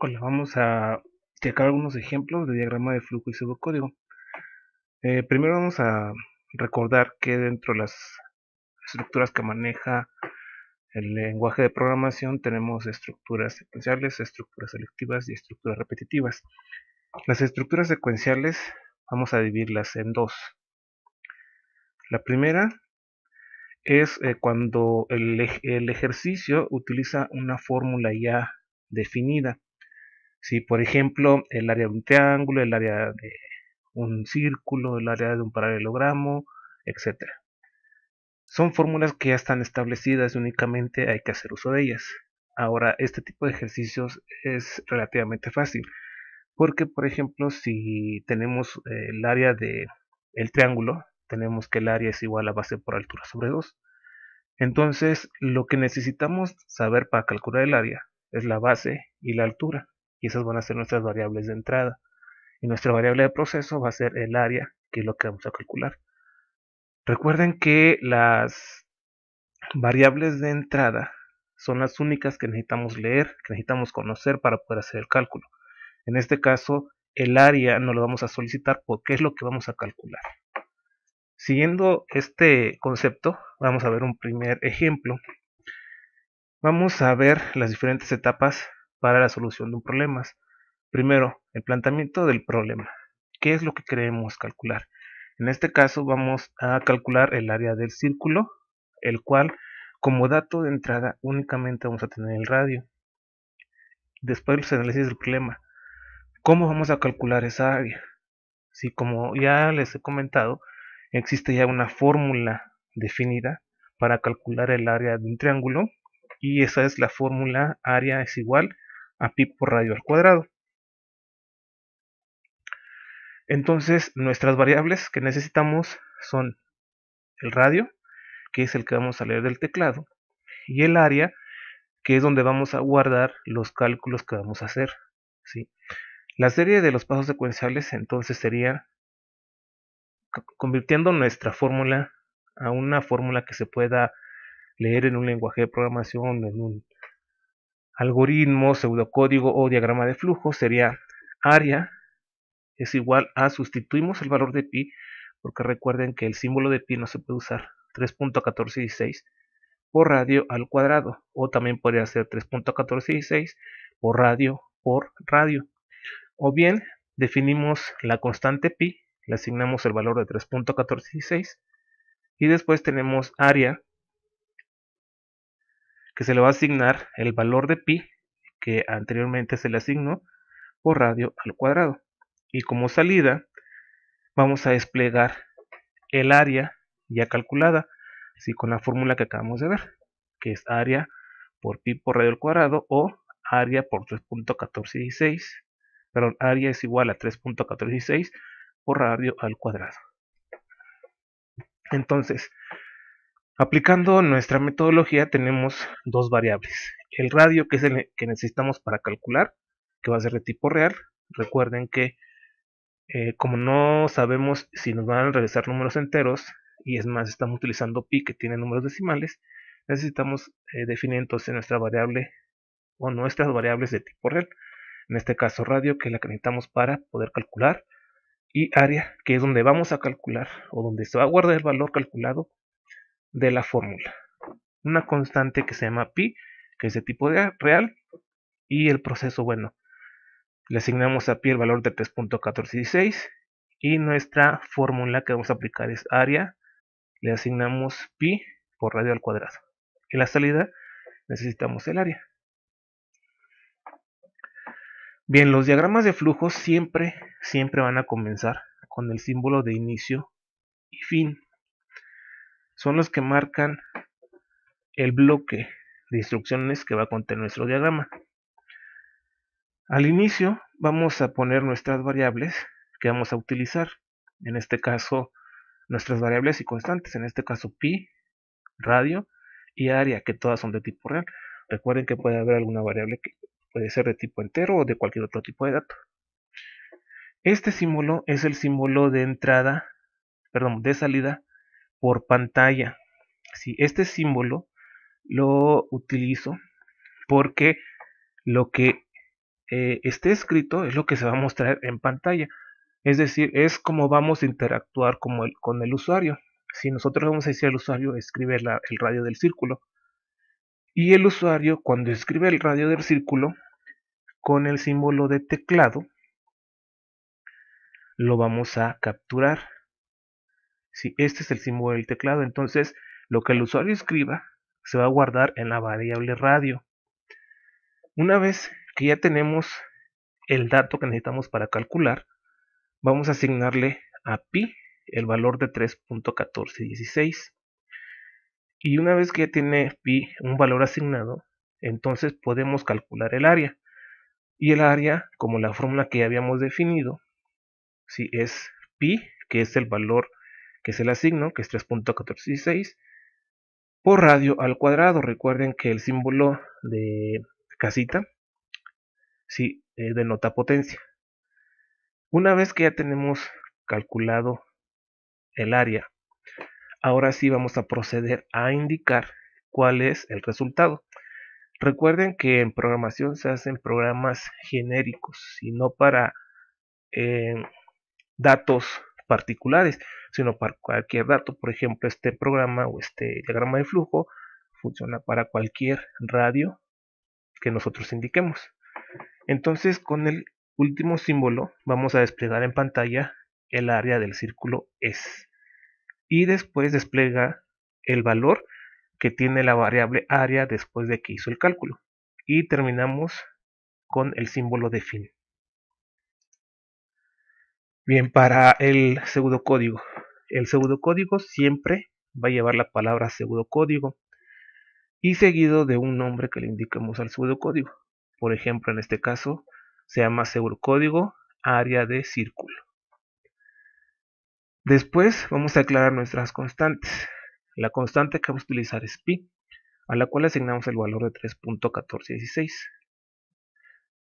Hola, vamos a checar algunos ejemplos de diagrama de flujo y pseudocódigo. Primero vamos a recordar que dentro de las estructuras que maneja el lenguaje de programación tenemos estructuras secuenciales, estructuras selectivas y estructuras repetitivas. Las estructuras secuenciales vamos a dividirlas en dos. La primera es cuando el ejercicio utiliza una fórmula ya definida. Si, por ejemplo, el área de un triángulo, el área de un círculo, el área de un paralelogramo, etcétera. Son fórmulas que ya están establecidas y únicamente hay que hacer uso de ellas. Ahora, este tipo de ejercicios es relativamente fácil, porque por ejemplo, si tenemos el área de el triángulo, tenemos que el área es igual a base por altura sobre 2. Entonces, lo que necesitamos saber para calcular el área es la base y la altura, y esas van a ser nuestras variables de entrada. Y nuestra variable de proceso va a ser el área, que es lo que vamos a calcular. Recuerden que las variables de entrada son las únicas que necesitamos leer, que necesitamos conocer para poder hacer el cálculo. En este caso, el área no lo vamos a solicitar porque es lo que vamos a calcular. Siguiendo este concepto, vamos a ver un primer ejemplo. Vamos a ver las diferentes etapas para la solución de un problema. Primero, el planteamiento del problema. ¿Qué es lo que queremos calcular? En este caso vamos a calcular el área del círculo, el cual como dato de entrada únicamente vamos a tener el radio. Después el análisis del problema. ¿Cómo vamos a calcular esa área? Si como ya les he comentado, existe ya una fórmula definida para calcular el área de un triángulo y esa es la fórmula área es igual a pi por radio al cuadrado. Entonces nuestras variables que necesitamos son el radio, que es el que vamos a leer del teclado, y el área, que es donde vamos a guardar los cálculos que vamos a hacer. ¿Sí? La serie de los pasos secuenciales entonces sería convirtiendo nuestra fórmula a una fórmula que se pueda leer en un lenguaje de programación, en un algoritmo, pseudocódigo o diagrama de flujo, sería área es igual a, sustituimos el valor de pi, porque recuerden que el símbolo de pi no se puede usar, 3.1416 por radio al cuadrado, o también podría ser 3.1416 por radio, o bien definimos la constante pi, le asignamos el valor de 3.1416 y después tenemos área, que se le va a asignar el valor de pi que anteriormente se le asignó por radio al cuadrado, y como salida vamos a desplegar el área ya calculada, ¿sí? Con la fórmula que acabamos de ver, que es área por pi por radio al cuadrado o área por 3.1416, perdón, área es igual a 3.1416 por radio al cuadrado. Entonces, aplicando nuestra metodología tenemos dos variables, el radio que es el que necesitamos para calcular, que va a ser de tipo real. Recuerden que como no sabemos si nos van a regresar números enteros, y es más, estamos utilizando pi que tiene números decimales, necesitamos definir entonces nuestra variable o nuestras variables de tipo real. En este caso radio, que es la que necesitamos para poder calcular, y área, que es donde vamos a calcular o donde se va a guardar el valor calculado de la fórmula. Una constante que se llama pi, que es de tipo real, y el proceso, bueno, le asignamos a pi el valor de 3.1416 y nuestra fórmula que vamos a aplicar es área, le asignamos pi por radio al cuadrado. En la salida necesitamos el área. Bien, los diagramas de flujo siempre van a comenzar con el símbolo de inicio y fin. Son los que marcan el bloque de instrucciones que va a contener nuestro diagrama. Al inicio vamos a poner nuestras variables que vamos a utilizar. En este caso, nuestras variables y constantes. En este caso, pi, radio y área, que todas son de tipo real. Recuerden que puede haber alguna variable que puede ser de tipo entero o de cualquier otro tipo de dato. Este símbolo es el símbolo de entrada, perdón, de salida por pantalla. Sí, este símbolo lo utilizo porque lo que esté escrito es lo que se va a mostrar en pantalla. Es decir, es como vamos a interactuar con el usuario. Si nosotros vamos a decir al usuario, escribe el radio del círculo. Y el usuario, cuando escribe el radio del círculo, con el símbolo de teclado, lo vamos a capturar. Si este es el símbolo del teclado, entonces lo que el usuario escriba se va a guardar en la variable radio. Una vez que ya tenemos el dato que necesitamos para calcular, vamos a asignarle a pi el valor de 3.1416. Y una vez que ya tiene pi un valor asignado, entonces podemos calcular el área. Y el área, como la fórmula que ya habíamos definido, si es pi, que es el valor que se le asignó, que es 3.1416, por radio al cuadrado. Recuerden que el símbolo de casita sí denota potencia. Una vez que ya tenemos calculado el área, ahora sí vamos a proceder a indicar cuál es el resultado. Recuerden que en programación se hacen programas genéricos y no para datos particulares, sino para cualquier dato. Por ejemplo, este programa o este diagrama de flujo funciona para cualquier radio que nosotros indiquemos. Entonces, con el último símbolo vamos a desplegar en pantalla el área del círculo S y después despliega el valor que tiene la variable área después de que hizo el cálculo, y terminamos con el símbolo de fin. Bien, para el pseudocódigo. El pseudocódigo siempre va a llevar la palabra pseudocódigo y seguido de un nombre que le indiquemos al pseudocódigo. Por ejemplo, en este caso se llama pseudocódigo área de círculo. Después vamos a aclarar nuestras constantes. La constante que vamos a utilizar es pi, a la cual asignamos el valor de 3.1416.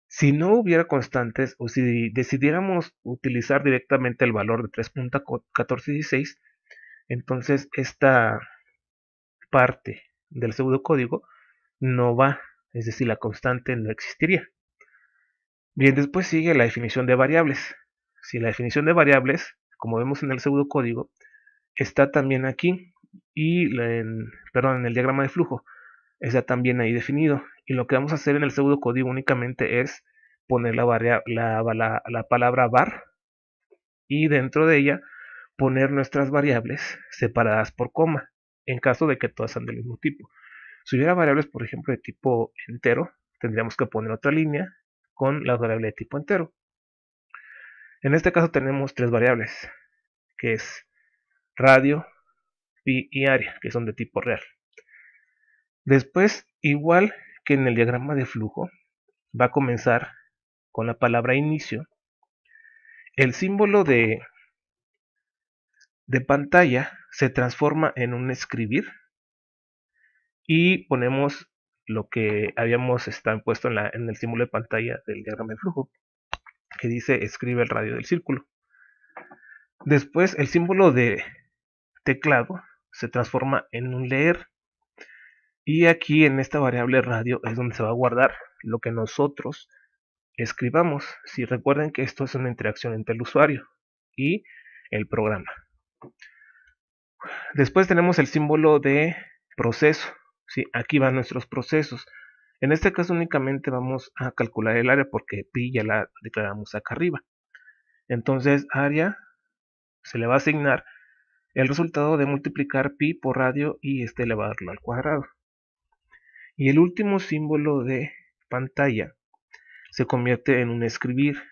Si no hubiera constantes o si decidiéramos utilizar directamente el valor de 3.1416, entonces esta parte del pseudocódigo no va, es decir, la constante no existiría. Bien, después sigue la definición de variables. Si la definición de variables, como vemos en el pseudocódigo, está también aquí y en el diagrama de flujo está también ahí definido. Y lo que vamos a hacer en el pseudocódigo únicamente es poner la palabra var y dentro de ella poner nuestras variables separadas por coma, en caso de que todas sean del mismo tipo. Si hubiera variables, por ejemplo, de tipo entero, tendríamos que poner otra línea con la variable de tipo entero. En este caso tenemos tres variables, que es radio, pi y área, que son de tipo real. Después, igual que en el diagrama de flujo, va a comenzar con la palabra inicio. El símbolo de pantalla se transforma en un escribir y ponemos lo que habíamos puesto en el símbolo de pantalla del diagrama de flujo, que dice escribe el radio del círculo. Después el símbolo de teclado se transforma en un leer y aquí en esta variable radio es donde se va a guardar lo que nosotros escribamos. Si recuerden que esto es una interacción entre el usuario y el programa. Después tenemos el símbolo de proceso. ¿Sí? Aquí van nuestros procesos. En este caso únicamente vamos a calcular el área porque pi ya la declaramos acá arriba. Entonces área se le va a asignar el resultado de multiplicar pi por radio y elevarlo al cuadrado. Y el último símbolo de pantalla se convierte en un escribir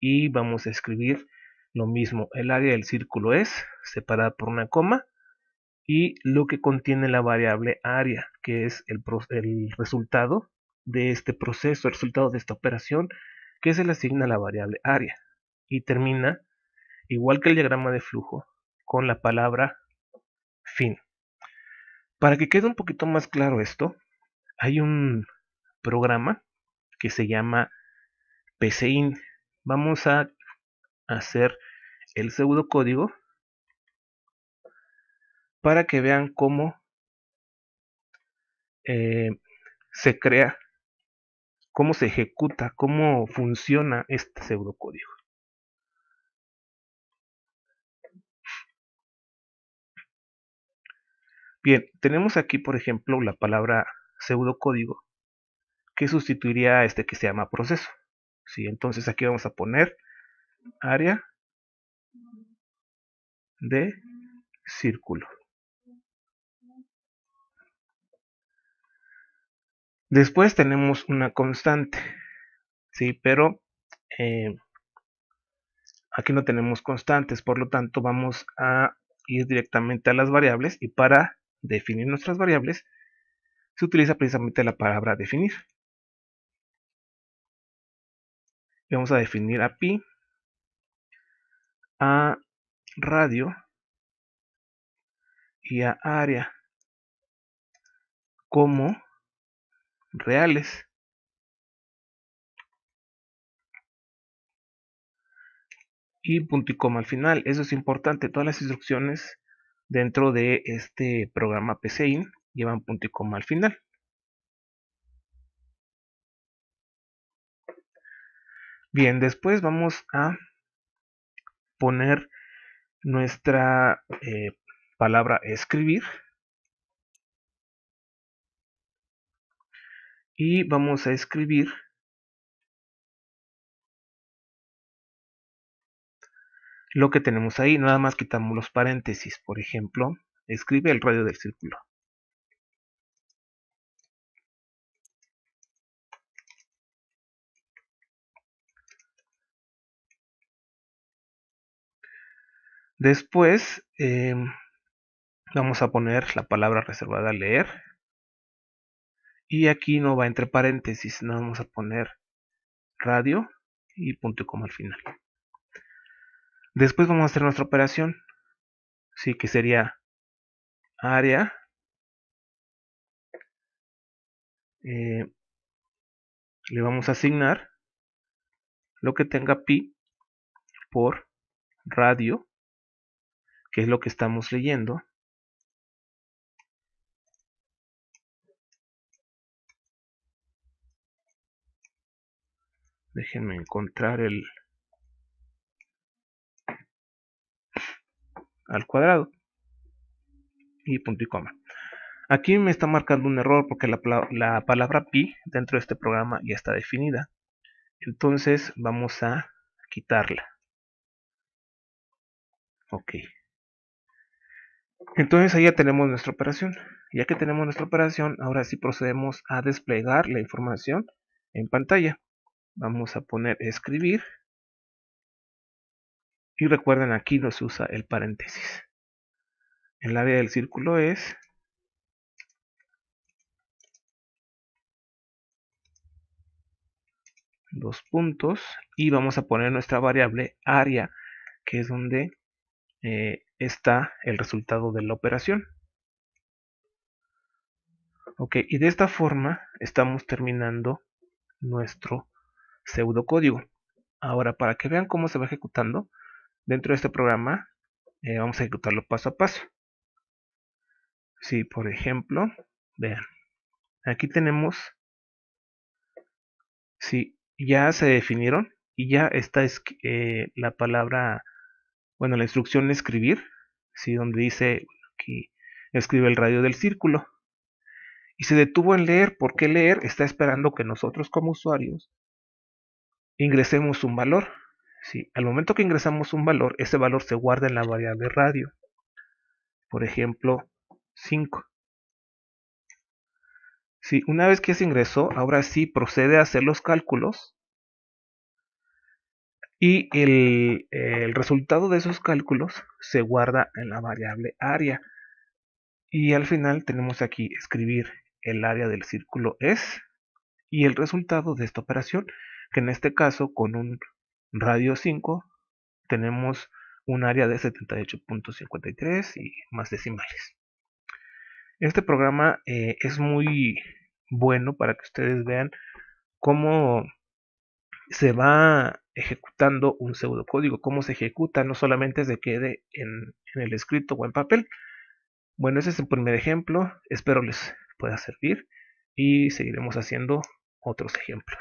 y vamos a escribir lo mismo. El área del círculo es separada por una coma y lo que contiene la variable área, que es el resultado de este proceso, el resultado de esta operación, que se le asigna a la variable área. Y termina, igual que el diagrama de flujo, con la palabra fin. Para que quede un poquito más claro esto, hay un programa que se llama PCIN. Vamos a hacer el pseudocódigo para que vean cómo se crea cómo se ejecuta, cómo funciona este pseudocódigo. Bien, tenemos aquí, por ejemplo, la palabra pseudocódigo, que sustituiría a este que se llama proceso. ¿Sí? Entonces aquí vamos a poner área de círculo. Después tenemos una constante, ¿sí? Pero aquí no tenemos constantes, por lo tanto vamos a ir directamente a las variables, y para definir nuestras variables se utiliza precisamente la palabra definir. Y vamos a definir a pi, a radio y a área como reales. Y punto y coma al final. Eso es importante. Todas las instrucciones dentro de este programa PCIN llevan punto y coma al final. Bien, después vamos a poner nuestra palabra escribir. Y vamos a escribir lo que tenemos ahí. Nada más quitamos los paréntesis. Por ejemplo, escribe el radio del círculo. Después vamos a poner la palabra reservada a leer. Y aquí no va entre paréntesis. No vamos a poner radio y punto y coma al final. Después vamos a hacer nuestra operación. Sí, que sería área. Le vamos a asignar lo que tenga pi por radio, que es lo que estamos leyendo. Déjenme encontrar el al cuadrado y punto y coma. Aquí me está marcando un error porque la palabra pi dentro de este programa ya está definida. Entonces vamos a quitarla. Ok. Entonces ahí ya tenemos nuestra operación. Ya que tenemos nuestra operación, ahora sí procedemos a desplegar la información en pantalla. Vamos a poner escribir. Y recuerden, aquí no se usa el paréntesis. El área del círculo es dos puntos. Y vamos a poner nuestra variable área, que es donde está el resultado de la operación. Ok, y de esta forma estamos terminando nuestro pseudocódigo. Ahora, para que vean cómo se va ejecutando dentro de este programa, vamos a ejecutarlo paso a paso. Si, por ejemplo, vean, aquí tenemos, si ya se definieron y ya está la palabra, bueno, la instrucción escribir, si donde dice aquí escribe el radio del círculo. Y se detuvo en leer. ¿Por qué leer? Está esperando que nosotros como usuarios ingresemos un valor. ¿Sí? Al momento que ingresamos un valor, ese valor se guarda en la variable radio. Por ejemplo, 5. ¿Sí? Una vez que se ingresó, ahora sí procede a hacer los cálculos. Y el resultado de esos cálculos se guarda en la variable área. Y al final tenemos aquí escribir el área del círculo es y el resultado de esta operación, que en este caso con un radio 5 tenemos un área de 78.53 y más decimales. Este programa es muy bueno para que ustedes vean cómo se va ejecutando un pseudocódigo, cómo se ejecuta, no solamente se quede en el escrito o en papel. Bueno, ese es el primer ejemplo, espero les pueda servir y seguiremos haciendo otros ejemplos.